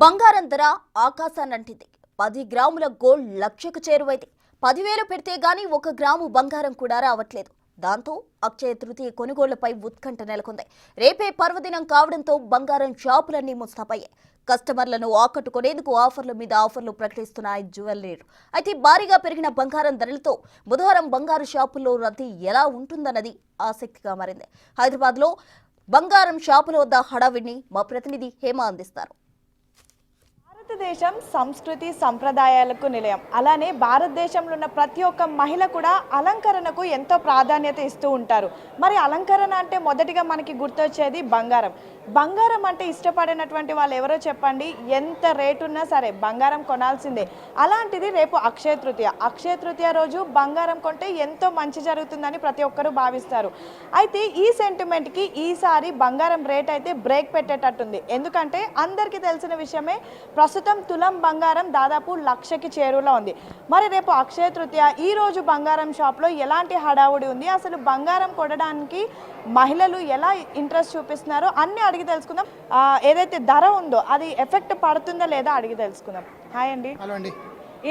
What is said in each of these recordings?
బంగారం ధర ఆకాశాన్నంటింది. 10 గ్రాముల గోల్డ్ లక్షకు చేరువైంది. 10,000 పెడితే గానీ 1 గ్రాము బంగారం కూడా రావట్లేదు. దాంతో అక్షయ తృతీయ కొనుగోళ్లపై ఉత్కంఠ నెలకొంది. రేపే పర్వదినం కావడంతో బంగారం షాపులన్నీ ముస్తాబయ్యాయి. కస్టమర్లను ఆకట్టుకునేందుకు ఆఫర్ల మీద ఆఫర్లు ప్రకటిస్తున్నాయి జ్యువెలరీలు. అయితే భారీగా పెరిగిన బంగారం ధరలతో బుధవారం బంగారు షాపుల్లో రద్దీ ఎలా ఉంటుందన్నది ఆసక్తిగా మారింది. హైదరాబాద్లో బంగారం షాపుల వద్ద హడావిడిని మా ప్రతినిధి హేమ అందిస్తారు. భారతదేశం సంస్కృతి సంప్రదాయాలకు నిలయం. అలానే భారతదేశంలో ఉన్న ప్రతి ఒక్క మహిళ కూడా అలంకరణకు ఎంతో ప్రాధాన్యత ఇస్తూ ఉంటారు. మరి అలంకరణ అంటే మొదటిగా మనకి గుర్తొచ్చేది బంగారం. బంగారం అంటే ఇష్టపడినటువంటి వాళ్ళు ఎవరో చెప్పండి, ఎంత రేటు ఉన్నా సరే బంగారం కొనాల్సిందే. అలాంటిది రేపు అక్షయ తృతీయ. అక్షయ తృతీయ రోజు బంగారం కొంటే ఎంతో మంచి జరుగుతుందని ప్రతి ఒక్కరూ భావిస్తారు. అయితే ఈ సెంటిమెంట్కి ఈసారి బంగారం రేట్ అయితే బ్రేక్ పెట్టేటట్టుంది. ఎందుకంటే అందరికీ తెలిసిన విషయమే, ప్రస్తుతం తులం బంగారం దాదాపు 1,00,000కి చేరువలో ఉంది. మరి రేపు అక్షయ తృతీయ, ఈ రోజు బంగారం షాప్లో ఎలాంటి హడావుడి ఉంది, అసలు బంగారం కొనడానికి మహిళలు ఎలా ఇంట్రెస్ట్ చూపిస్తున్నారో అన్నీ అడిగి తెలుసుకుందాం. ఏదైతే ధర ఉందో అది ఎఫెక్ట్ పడుతుందా లేదా అడిగి తెలుసుకుందాం. హాయ్ అండి. హలో అండి.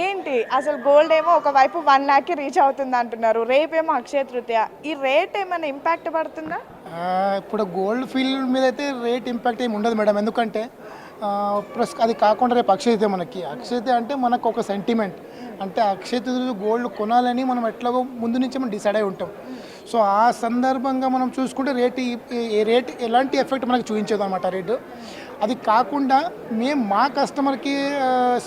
ఏంటి అసలు గోల్డ్ ఏమో ఒకవైపు 1,00,000కి రీచ్ అవుతుంది అంటున్నారు, రేపేమో అక్షయ తృతీయ, ఈ రేట్ ఏమైనా ఇంపాక్ట్ పడుతుందా? ఇప్పుడు గోల్డ్ ఫీల్డ్ మీద అయితే రేట్ ఇంపాక్ట్ ఏమి ఉండదు మేడం. ఎందుకంటే ప్లస్ అది కాకుండా రేపు అక్షయత, మనకి అక్షయత అంటే మనకు ఒక సెంటిమెంట్. అంటే అక్షయత గోల్డ్ కొనాలని మనం ఎట్లాగో ముందు నుంచి మనం డిసైడ్ అయి ఉంటాం. సో ఆ సందర్భంగా మనం చూసుకుంటే రేట్ ఎలాంటి ఎఫెక్ట్ మనకు చూపించదు అనమాట రేటు. అది కాకుండా మేము మా కస్టమర్కి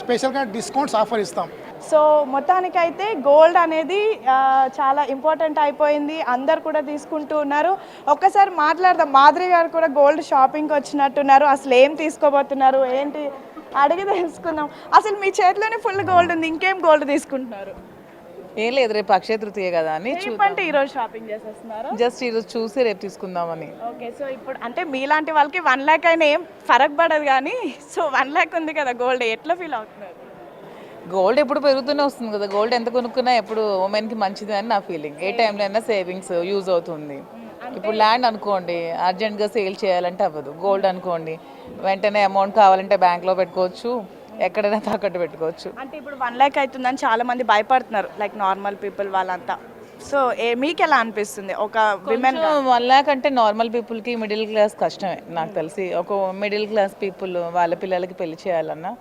స్పెషల్గా డిస్కౌంట్స్ ఆఫర్ ఇస్తాం. సో మొత్తానికైతే గోల్డ్ అనేది చాలా ఇంపార్టెంట్ అయిపోయింది, అందరు కూడా తీసుకుంటూ ఉన్నారు. ఒక్కసారి మాట్లాడదాం, మాధురి గారు కూడా గోల్డ్ షాపింగ్కి వచ్చినట్టున్నారు. అసలు ఏం తీసుకోబోతున్నారు ఏంటి అడిగి తెలుసుకుందాం. అసలు మీ చేతిలోనే ఫుల్ గోల్డ్ ఉంది, ఇంకేం గోల్డ్ తీసుకుంటున్నారు? ఏం లేదు, రేపు అక్షయ తృతీయ కదా అని అంటే ఈరోజు షాపింగ్ చేసేస్తున్నారు? జస్ట్ ఈరోజు చూసి రేపు తీసుకుందామని. ఓకే, సో ఇప్పుడు అంటే మీలాంటి వాళ్ళకి 1,00,000 అయినా ఏం ఫరక్ పడదు, కానీ సో 1,00,000 ఉంది కదా గోల్డ్, ఎట్లా ఫీల్ అవుతున్నారు? గోల్డ్ ఎప్పుడు పెరుగుతూనే వస్తుంది కదా, గోల్డ్ ఎంత కొనుక్కున్నా ఎప్పుడు ఉమెన్కి మంచిది అని నా ఫీలింగ్. ఏ టైంలో అయినా సేవింగ్స్ యూజ్ అవుతుంది. ఇప్పుడు ల్యాండ్ అనుకోండి, అర్జెంట్గా సేల్ చేయాలంటే అవ్వదు. గోల్డ్ అనుకోండి, వెంటనే అమౌంట్ కావాలంటే బ్యాంక్లో పెట్టుకోవచ్చు, ఎక్కడైనా తాకట్టు పెట్టుకోవచ్చు. అంటే ఇప్పుడు 1,00,000 అవుతుందని చాలా మంది భయపడుతున్నారు, లైక్ నార్మల్ పీపుల్ వాళ్ళంతా. సో మీకు ఎలా అనిపిస్తుంది? ఒక విమెన్ 1,00,000 అంటే నార్మల్ పీపుల్కి, మిడిల్ క్లాస్ కష్టమే నాకు తెలిసి. ఒక మిడిల్ క్లాస్ పీపుల్ వాళ్ళ పిల్లలకి పెళ్లి చేయాలన్నా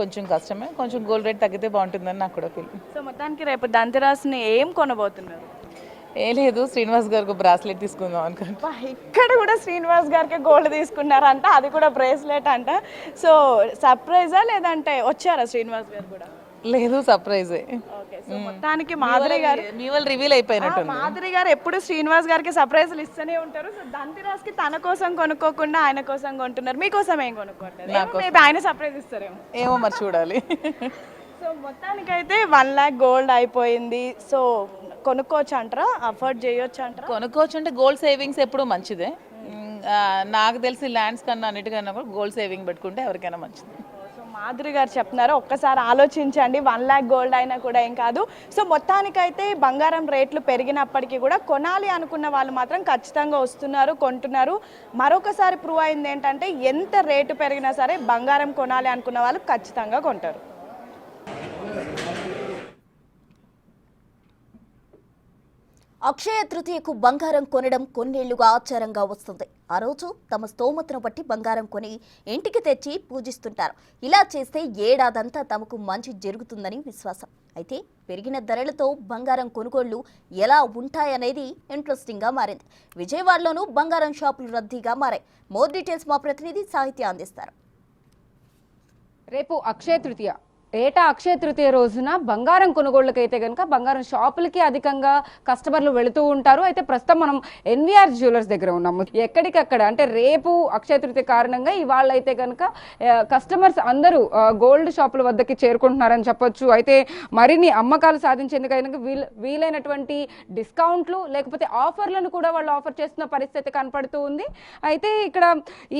కొంచెం కష్టమే. కొంచెం గోల్డ్ రేట్ తగ్గితే బాగుంటుందని నాకు కూడా ఫీల్. సో మొత్తానికి రేపు ధనతెరస్ని ఏం కొనబోతున్నారు? ఏం లేదు, శ్రీనివాస్ గారికి బ్రాస్లెట్ తీసుకుందాం అనుకుంటా. ఇక్కడ కూడా శ్రీనివాస్ గారికి గోల్డ్ తీసుకున్నారంట, అది కూడా బ్రేస్లెట్ అంట. సో సర్ప్రైజా లేదంటే వచ్చారా శ్రీనివాస్ గారు కూడా? లేదు, సర్ప్రైజే. ఓకే, సో మొత్తానికి మాధురి గారు మీ వాళ్ళు రివీల్ అయిపోయినట్టు. మాధురి గారు ఎప్పుడు శ్రీనివాస్ గారికి సర్ప్రైజులు ఇస్తూనే ఉంటారు. సో ధనతెరస్కి తన కోసం కొనుక్కోకుండా ఆయన కోసం కొంటున్నారు. మీకోసం ఏం కొనుక్కోంటారు? ఆయన సర్ప్రైజ్ ఇస్తారేమో, ఏమో మరి చూడాలి. సో మొత్తానికైతే 1,00,000 గోల్డ్ అయిపోయింది. సో కొనుక్కోవచ్చు అంటారా, అఫోర్డ్ చేయొచ్చు అంటారా? కొనుక్కోవచ్చు అంటే గోల్డ్ సేవింగ్స్ ఎప్పుడు మంచిదే. నాకు తెలిసి ల్యాండ్స్ కన్నా అన్నిటికన్నా కూడా గోల్డ్ సేవింగ్ పెట్టుకుంటే ఎవరికైనా మంచిది. సో మాధురి గారు చెప్తున్నారు, ఒక్కసారి ఆలోచించండి, 1,00,000 గోల్డ్ అయినా కూడా ఏం కాదు. సో మొత్తానికైతే బంగారం రేట్లు పెరిగినప్పటికీ కూడా కొనాలి అనుకున్న వాళ్ళు మాత్రం ఖచ్చితంగా వస్తున్నారు, కొంటున్నారు. మరొకసారి ప్రూవ్ అయింది ఏంటంటే, ఎంత రేటు పెరిగినా సరే బంగారం కొనాలి అనుకున్న వాళ్ళు ఖచ్చితంగా కొంటారు. అక్షయ తృతీయకు బంగారం కొనడం కొన్నేళ్లుగా ఆచారంగా వస్తుంది. ఆ రోజు తమ స్తోమతను బట్టి బంగారం కొని ఇంటికి తెచ్చి పూజిస్తుంటారు. ఇలా చేస్తే ఏడాదంతా తమకు మంచి జరుగుతుందని విశ్వాసం. అయితే పెరిగిన ధరలతో బంగారం కొనుగోళ్లు ఎలా ఉంటాయనేది ఇంట్రెస్టింగ్గా మారింది. విజయవాడలోనూ బంగారం షాపులు రద్దీగా మారాయి. మోర్ డీటెయిల్స్ మా ప్రతినిధి సాహిత్య అందిస్తారు. రేపు అక్షయ తృతీయ. ఏటా అక్షయ తృతీయ రోజున బంగారం కొనుగోళ్లకైతే కనుక బంగారం షాపులకి అధికంగా కస్టమర్లు వెళుతూ ఉంటారు. అయితే ప్రస్తుతం మనం ఎన్వీఆర్ జ్యువెలర్స్ దగ్గర ఉన్నాము. ఎక్కడికక్కడ అంటే రేపు అక్షయ తృతీయ కారణంగా ఇవాళ అయితే కనుక కస్టమర్స్ అందరూ గోల్డ్ షాపుల వద్దకి చేరుకుంటున్నారని చెప్పొచ్చు. అయితే మరిన్ని అమ్మకాలు సాధించేందుకైనా వీలైనటువంటి డిస్కౌంట్లు లేకపోతే ఆఫర్లను కూడా వాళ్ళు ఆఫర్ చేస్తున్న పరిస్థితి కనపడుతూ ఉంది. అయితే ఇక్కడ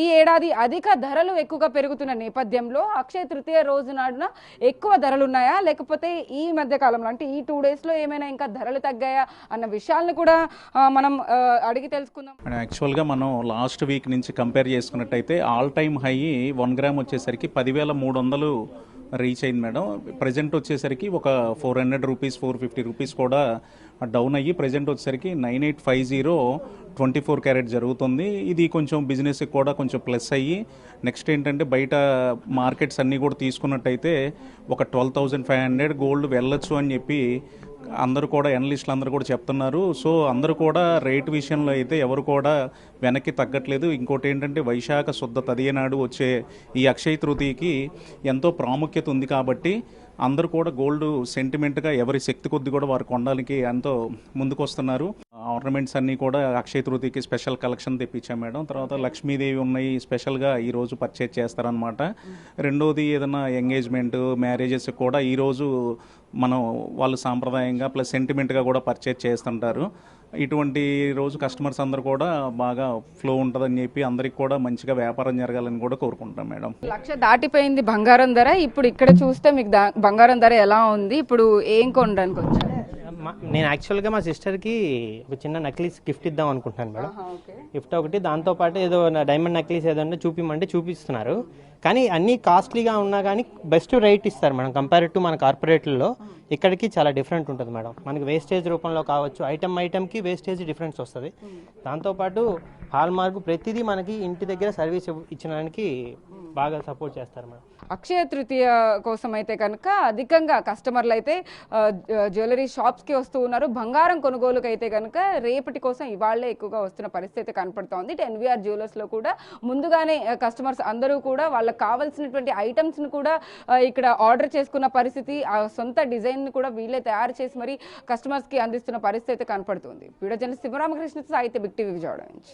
ఈ ఏడాది అధిక ధరలు ఎక్కువగా పెరుగుతున్న నేపథ్యంలో అక్షయ తృతీయ రోజు నాడున ఎక్కువ ధరలు ఉన్నాయా, లేకపోతే ఈ మధ్య కాలంలో అంటే ఈ 2 డేస్లో ఏమైనా ఇంకా ధరలు తగ్గాయా అన్న విషయాలను కూడా మనం అడిగి తెలుసుకుందాం. యాక్చువల్గా మనం లాస్ట్ వీక్ నుంచి కంపేర్ చేసుకున్నట్టయితే ఆల్ టైమ్ హై 1 గ్రామ్ వచ్చేసరికి 10,300 రీచ్ అయింది మేడం. ప్రజెంట్ వచ్చేసరికి ఒక 400 రూపీస్ 450 రూపీస్ కూడా డౌన్ అయ్యి ప్రజెంట్ వచ్చేసరికి 9850 24 క్యారెట్ జరుగుతుంది. ఇది కొంచెం బిజినెస్కి కూడా కొంచెం ప్లస్ అయ్యి నెక్స్ట్ ఏంటంటే బయట మార్కెట్స్ అన్నీ కూడా తీసుకున్నట్టయితే ఒక 12,500 గోల్డ్ వెళ్ళొచ్చు అని చెప్పి అందరూ కూడా అనలిస్టులు అందరూ కూడా చెప్తున్నారు. సో అందరూ కూడా రేట్ విషయంలో అయితే ఎవరు కూడా వెనక్కి తగ్గట్లేదు. ఇంకోటి ఏంటంటే వైశాఖ శుద్ధ తదియ నాడు వచ్చే ఈ అక్షయ తృతీయకి ఎంతో ప్రాముఖ్యత ఉంది కాబట్టి అందరూ కూడా గోల్డ్ సెంటిమెంట్గా ఎవరి శక్తి కొద్ది కూడా వారు కొనడానికి ఎంతో ముందుకు వస్తున్నారు. ఆర్నమెంట్స్ అన్నీ కూడా అక్షయ తృతీయకి స్పెషల్ కలెక్షన్ తెప్పించాం మేడం. తర్వాత లక్ష్మీదేవి ఉన్నాయి స్పెషల్గా ఈరోజు పర్చేజ్ చేస్తారనమాట. రెండోది ఏదైనా ఎంగేజ్మెంట్ మ్యారేజెస్ కూడా ఈరోజు మనం వాళ్ళు సాంప్రదాయంగా ప్లస్ సెంటిమెంట్గా కూడా పర్చేజ్ చేస్తుంటారు. ఇటువంటి రోజు కస్టమర్స్ అందరూ కూడా బాగా ఫ్లో ఉంటుందని చెప్పి అందరికి కూడా మంచిగా వ్యాపారం జరగాలని కూడా కోరుకుంటాం మేడం. 1,00,000 దాటిపోయింది బంగారం ధర. ఇప్పుడు ఇక్కడ చూస్తే మీకు బంగారం ధర ఎలా ఉంది, ఇప్పుడు ఏం కొనడానికి వచ్చారు? నేను యాక్చువల్గా మా సిస్టర్కి ఒక చిన్న నక్లీస్ గిఫ్ట్ ఇద్దాం అనుకుంటున్నాను మేడం. గిఫ్ట్ ఒకటి, దాంతోపాటు ఏదో డైమండ్ నక్లీస్ ఏదన్నా చూపిమంటే చూపిస్తున్నారు. కానీ అన్నీ కాస్ట్లీగా ఉన్నా కానీ బెస్ట్ రేట్ ఇస్తారు మేడం. కంపేర్ టు మన కార్పొరేట్లలో ఇక్కడికి చాలా డిఫరెంట్ ఉంటుంది మేడం. మనకి వేస్టేజ్ రూపంలో కావచ్చు, ఐటమ్కి వేస్టేజ్ డిఫరెన్స్ వస్తుంది. దాంతోపాటు హాల్ మార్క్ ప్రతిదీ మనకి ఇంటి దగ్గర సర్వీస్ ఇచ్చడానికి బాగా సపోర్ట్ చేస్తారు మేడం. అక్షయ తృతీయ కోసం అయితే కనుక అధికంగా కస్టమర్లు అయితే జ్యువెలరీ షాప్స్కి వస్తూ ఉన్నారు. బంగారం కొనుగోలుకు అయితే కనుక రేపటి కోసం ఇవాళ్లే ఎక్కువగా వస్తున్న పరిస్థితి కనపడుతోంది. ఎన్వీఆర్ జ్యువెలర్స్లో కూడా ముందుగానే కస్టమర్స్ అందరూ కూడా వాళ్ళకి కావాల్సినటువంటి ఐటమ్స్ని కూడా ఇక్కడ ఆర్డర్ చేసుకున్న పరిస్థితి, ఆ సొంత డిజైన్ కూడా వీళ్ళే తయారు చేసి మరి కస్టమర్స్కి అందిస్తున్న పరిస్థితి కనపడుతుంది. వీడియో జర్నలిస్ట్ శివరామకృష్ణ సాహిత్య బిగ్ టీవీ విజయవాడ నుంచి.